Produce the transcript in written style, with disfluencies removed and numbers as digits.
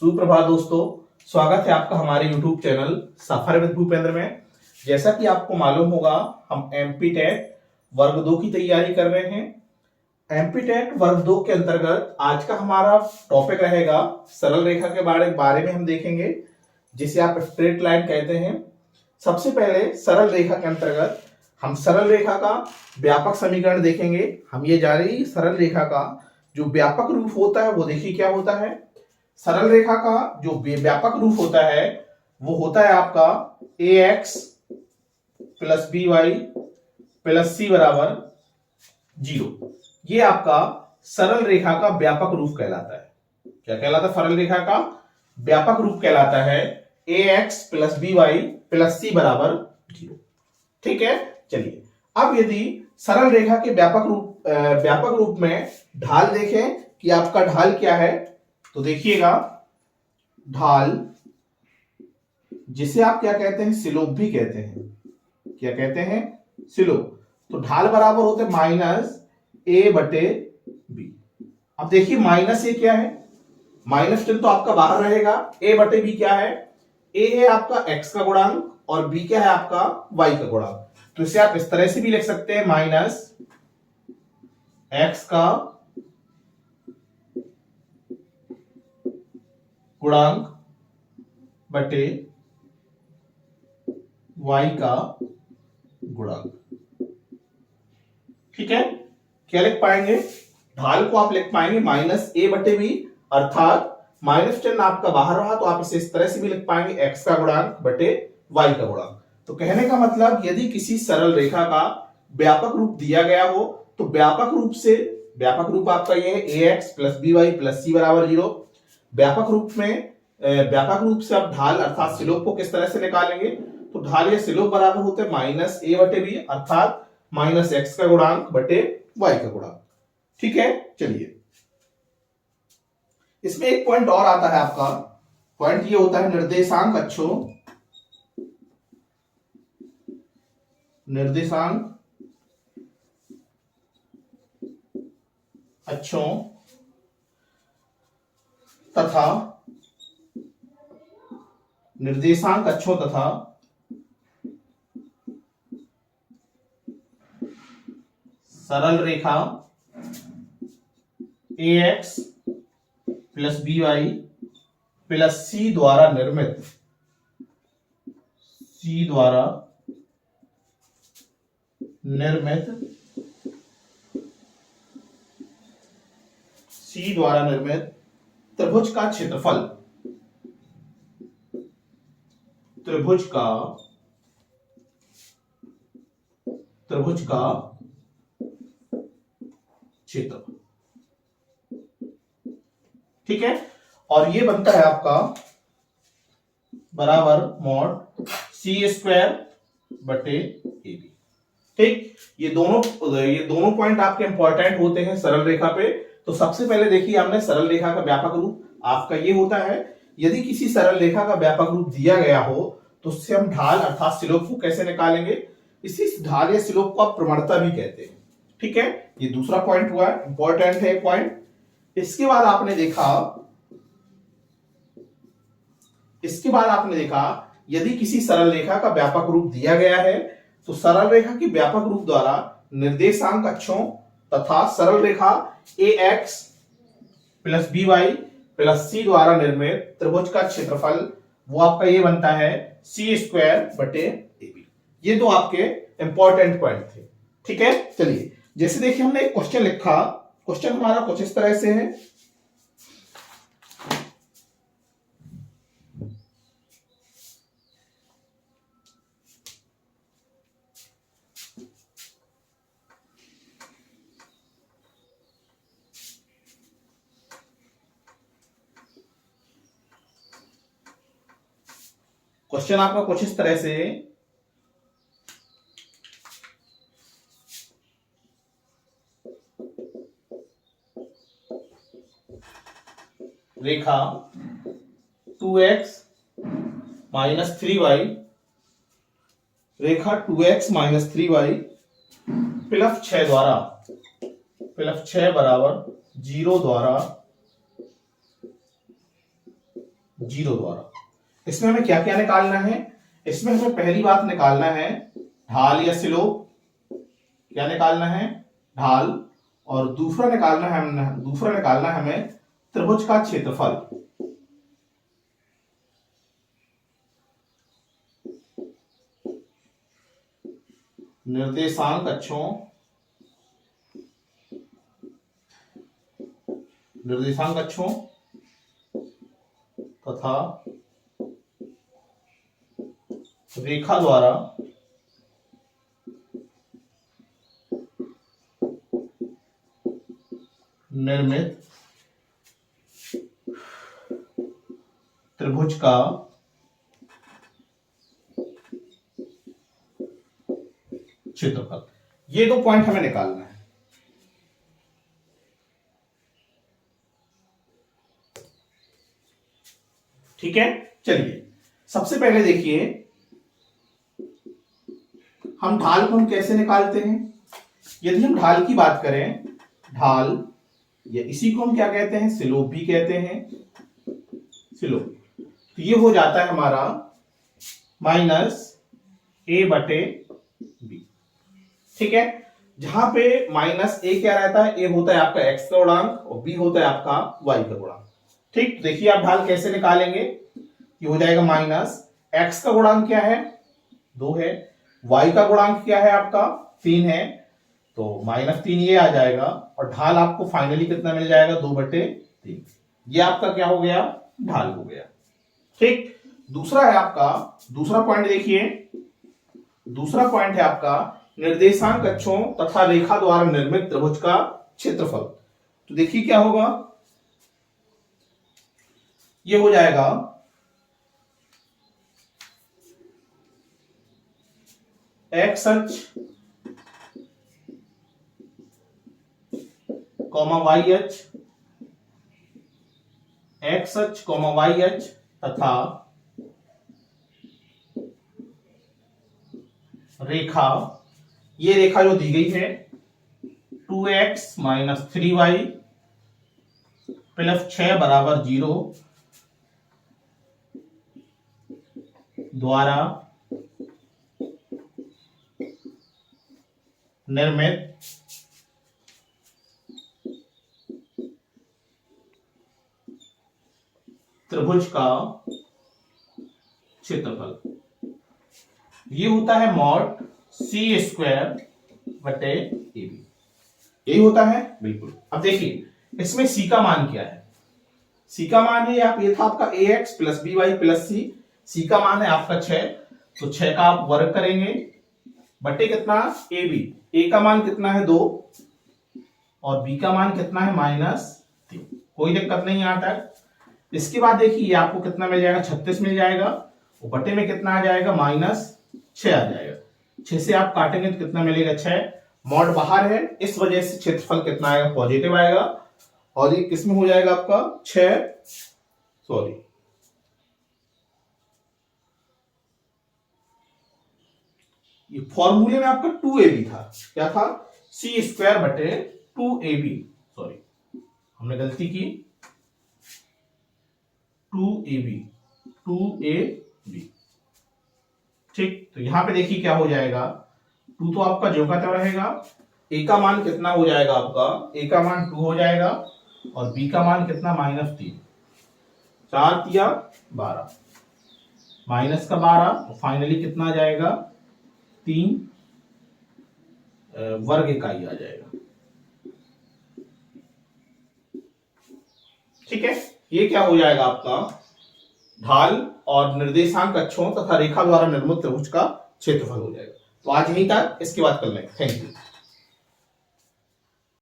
सुप्रभात दोस्तों, स्वागत है आपका हमारे YouTube channel suffer with Bhupendra में। जैसा कि आपको मालूम होगा, हम एमपी टेट वर्ग 2 की तैयारी कर रहे हैं। एमपी टेट वर्ग 2 के अंतर्गत आज का हमारा टॉपिक रहेगा सरल रेखा के बारे में हम देखेंगे, जिसे आप स्ट्रेट लाइन कहते हैं। सबसे पहले सरल रेखा के अंतर्गत हम सरल रेखा का व्यापक समीकरण देखेंगे। हम ये जान रही सरल रेखा का जो व्यापक रूप होता है वो देखिए क्या होता है। सरल रेखा का जो व्यापक रूप होता है वो होता है आपका ax plus B Y plus C बराबर 0। ये आपका सरल रेखा का व्यापक रूप कहलाता है। क्या कहलाता है? सरल रेखा का व्यापक रूप कहलाता है ax plus B Y plus C बराबर 0। ठीक है, चलिए अब यदि सरल रेखा के व्यापक रूप में ढाल देखें कि आपका ढाल क्या है, तो देखिएगा ढाल जिसे आप क्या कहते हैं, सिलोप भी कहते हैं। क्या कहते हैं? सिलोप। तो ढाल बराबर होते हैं माइनस ए बटे बी। अब देखिए माइनस ए क्या है, माइनस चिन्ह तो आपका बाहर रहेगा। ए बटे बी क्या है? ए है आपका एक्स का गुणांक और बी क्या है आपका वाई का गुणांक। तो इसे आप इस तरह से भी लिख सकते हैं, माइनस एक्स का गुणांक बटे y का गुणांक। ठीक है, क्या लिख पाएंगे? ढाल को आप लिख पाएंगे माइनस ए बटे बी, अर्थात माइनस चिन्ह आपका बाहर रहा तो आप इसे इस तरह से भी लिख पाएंगे, एक्स का गुणांक बटे y का गुणांक। तो कहने का मतलब यदि किसी सरल रेखा का व्यापक रूप दिया गया हो तो व्यापक रूप आपका यह है ax plus B Y plus C बराबर 0। व्यापक रूप से आप ढाल अर्थात सिलोप को किस तरह से निकालेंगे? तो ढाल या सिलोप बराबर होते हैं माइनस ए बटे बी, अर्थात माइनस एक्स का गुणांक बटे वाई का गुणांक। ठीक है, चलिए इसमें एक पॉइंट और आता है आपका। पॉइंट ये होता है निर्देशांक अक्षों तथा सरल रेखा ax plus B Y plus C द्वारा निर्मित त्रिभुज का क्षेत्रफल, त्रिभुज का क्षेत्र। ठीक है, और ये बनता है आपका बराबर मॉड सी स्क्वायर बटे ए बी। ठीक, ये दोनों पॉइंट आपके इंपॉर्टेंट होते हैं सरल रेखा पे। तो सबसे पहले देखिए, हमने सरल रेखा का व्यापक रूप आपका ये होता है। यदि किसी सरल रेखा का व्यापक रूप दिया गया हो तो उससे हम ढाल अर्थात सिलोप को कैसे निकालेंगे? इसी ढाल या सिलोप को आप प्रवणता भी कहते हैं। ठीक है, ये दूसरा पॉइंट हुआ, इंपॉर्टेंट है पॉइंट। इसके बाद आपने देखा यदि किसी सरल रेखा का व्यापक रूप दिया गया है तो सरल रेखा के व्यापक रूप द्वारा निर्देशांक अक्षों तथा सरल रेखा ax plus B Y plus C द्वारा निर्मित त्रिभुज का क्षेत्रफल वो आपका ये बनता है सी स्क्वायर बटे ए बी। ये तो आपके इंपॉर्टेंट पॉइंट थे। ठीक है, चलिए जैसे देखिए हमने एक क्वेश्चन लिखा। क्वेश्चन हमारा कुछ इस तरह से है। क्वेश्चन आपका कुछ इस तरह से, रेखा 2x माइनस 3y, रेखा 2x माइनस 3y प्लस 6 बराबर 0 द्वारा 0 द्वारा। इसमें हमें क्या क्या निकालना है? इसमें हमें पहली बात निकालना है ढाल या स्लोप। क्या निकालना है? ढाल। और दूसरा निकालना है हमें त्रिभुज का क्षेत्रफल। निर्देशांक अक्षों तथा रेखा द्वारा निर्मित त्रिभुज का क्षेत्रफल। ये 2 पॉइंट हमें निकालना है। ठीक है, चलिए सबसे पहले देखिए हम ढाल को कैसे निकालते हैं। यदि हम ढाल की बात करें, ढाल या इसी को हम क्या कहते हैं? स्लोप भी कहते हैं। स्लोप तो ये हो जाता है हमारा -a/b। ठीक है, जहां पे -a क्या रहता है? a होता है आपका x का गुणांक और b होता है आपका y का गुणांक। ठीक, देखिए आप ढाल कैसे निकालेंगे। ये हो जाएगा x का गुणांक क्या है? 2 है। y का गुणांक क्या है आपका? 3 है। तो -3 ये आ जाएगा और ढाल आपको फाइनली कितना मिल जाएगा? 2/3। ये आपका क्या हो गया? ढाल हो गया। ठीक, दूसरा है आपका, दूसरा पॉइंट देखिए, दूसरा पॉइंट है आपका निर्देशांक अक्षों तथा रेखा द्वारा निर्मित त्रिभुज का क्षेत्रफल। तो देखिए क्या होगा, ये हो जाएगा x अक्ष कॉमा y अक्ष, x अक्ष कॉमा y अक्ष तथा रेखा, ये रेखा जो दी गई है 2x - 3y + 6 = 0 द्वारा निर्मित त्रिभुज का क्षेत्रफल। ये होता है mod c²/ab। यही होता है, बिल्कुल। अब देखिए इसमें c का मान क्या है? c का मान है आप, ये था आपका ax + by + c का मान है आपका 6। तो 6 का आप वर्ग करेंगे बटे कितना? ab। a का मान कितना है? 2 और b का मान कितना है? -3। कोई दिक्कत नहीं यहां तक। इसके बाद देखिए आपको कितना मिल जाएगा? 36 मिल जाएगा और बटे में कितना आ जाएगा? -6 आ जाएगा। 6 से आप काटेंगे तो कितना मिलेगा? 6। मॉड बाहर है, इस वजह से क्षेत्रफल कितना आएगा? पॉजिटिव आएगा। और ये किसमें हो जाएगा आपका? 6, सॉरी, ये फॉर्मूले में आपका 2ab था। क्या था? c²/2ab। सॉरी, हमने गलती की, 2ab। ठीक, तो यहां पे देखिए क्या हो जाएगा, 2 तो आपका जो का त्यों रहेगा। a का मान कितना हो जाएगा आपका? a का मान 2 हो जाएगा और b का मान कितना? -3। 4 तिया 12, माइनस का 12 और फाइनली कितना आ जाएगा? 3 वर्ग इकाई आ जाएगा। ठीक है, ये क्या हो जाएगा आपका? ढाल और निर्देशांक अक्षों तथा रेखा द्वारा निर्मित त्रिभुज का क्षेत्रफल हो जाएगा। तो आज यहीं तक, इसके बाद कल नहीं। Thank you.